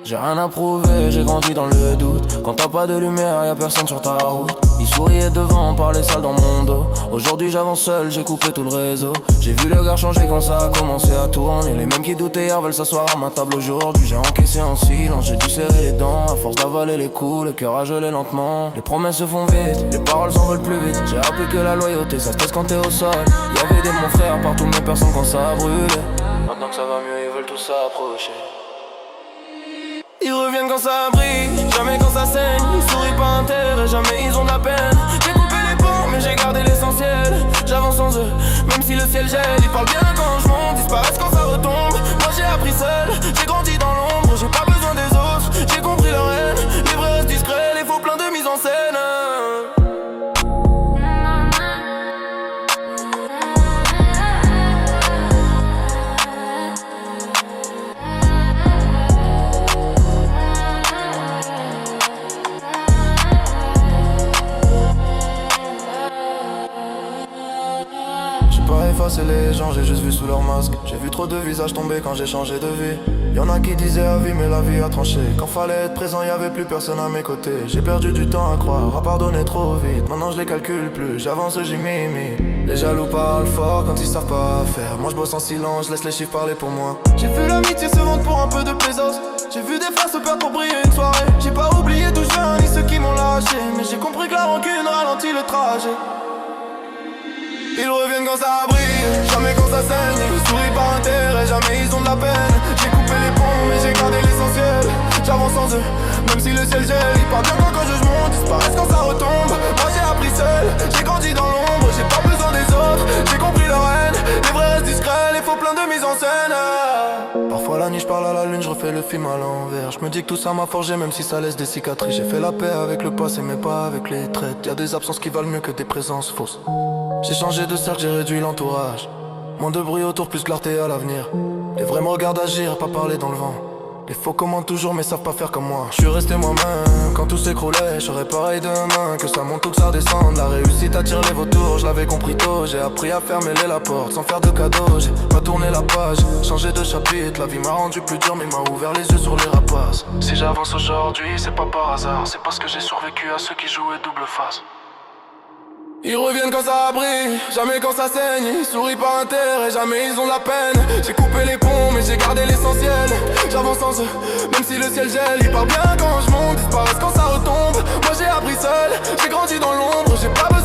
J'ai rien à prouver, j'ai grandi dans le doute. Quand t'as pas de lumière, y'a personne sur ta route. Ils souriaient devant, parlaient sale dans mon dos. Aujourd'hui j'avance seul, j'ai coupé tout le réseau. J'ai vu le gars changer quand ça a commencé à tourner. Les mêmes qui doutaient hier veulent s'asseoir à ma table aujourd'hui. J'ai encaissé en silence, j'ai dû serrer les dents. À force d'avaler les coups, le cœur a gelé lentement. Les promesses se font vite, les paroles s'envolent plus vite. J'ai appris que la loyauté ça se teste quand t'es au sol. Y'avait des bons frères partout mais personne quand ça a brûlé. Maintenant que ça va mieux ils veulent tous s'approcher. Ils reviennent quand ça brille, jamais quand ça saigne. Ils sourient pas intérêt, jamais ils ont de la peine. J'ai coupé les ponts mais j'ai gardé l'essentiel. J'avance sans eux, même si le ciel gèle. Ils parlent bien quand je monte, disparaissent quand ça retombe. Moi j'ai appris seul, j'ai grandi dans l'ombre. J'ai pas besoin des autres, j'ai compris leur haine. Les vrais restent discrets, les faux plein de mise en scène. Effacer les gens, j'ai juste vu sous leur masque. J'ai vu trop de visages tomber quand j'ai changé de vie. Y'en a qui disaient à vie mais la vie a tranché. Quand fallait être présent y'avait plus personne à mes côtés. J'ai perdu du temps à croire, à pardonner trop vite. Maintenant je les calcule plus, j'avance j'y mimi. Les jaloux parlent fort quand ils savent pas faire. Moi je bosse en silence, je laisse les chiffres parler pour moi. J'ai vu l'amitié se vendre pour un peu de plaisance. J'ai vu des frères se perdre pour briller une soirée. J'ai pas oublié d'où je viens ni ceux qui m'ont lâché. Mais j'ai compris que la rancune ralentit le trajet. Ils reviennent quand ça brille, jamais quand ça saigne. Ils sourient par intérêt, jamais ils ont de la peine. J'ai coupé les ponts mais j'ai gardé l'essentiel. J'avance sans eux, même si le ciel gèle. Ils partent bien quand je monte, disparaissent quand ça retombe. Moi j'ai appris seul, j'ai grandi dans l'ombre. J'ai pas besoin des autres, j'ai compris leur haine. Les vrais restent discrets, les faux plein de mise en scène. Parfois la nuit je parle à la lune, je refais le film à l'envers. Je me dis que tout ça m'a forgé même si ça laisse des cicatrices. J'ai fait la paix avec le passé mais pas avec les traites. Y'a des absences qui valent mieux que des présences fausses. J'ai changé de cercle, j'ai réduit l'entourage. Moins de bruit autour, plus clarté à l'avenir. Les vrais me regardent agir, pas parler dans le vent. Les faux commandent toujours mais savent pas faire comme moi. Je suis resté moi-même, quand tout s'écroulait. Je serais pareil demain, que ça monte ou que ça descende. La réussite attire les vautours, je l'avais compris tôt. J'ai appris à fermer la porte sans faire de cadeaux. J'ai pas tourné la page, changé de chapitre. La vie m'a rendu plus dur mais m'a ouvert les yeux sur les rapaces. Si j'avance aujourd'hui, c'est pas par hasard. C'est parce que j'ai survécu à ceux qui jouaient double face. Ils reviennent quand ça brille, jamais quand ça saigne. Ils sourient par intérêt, jamais ils ont de la peine. J'ai coupé les ponts mais j'ai gardé l'essentiel. J'avance sans eux, même si le ciel gèle. Ils parlent bien quand je monte, disparaissent quand ça retombe. Moi j'ai appris seul, j'ai grandi dans l'ombre. J'ai pas besoin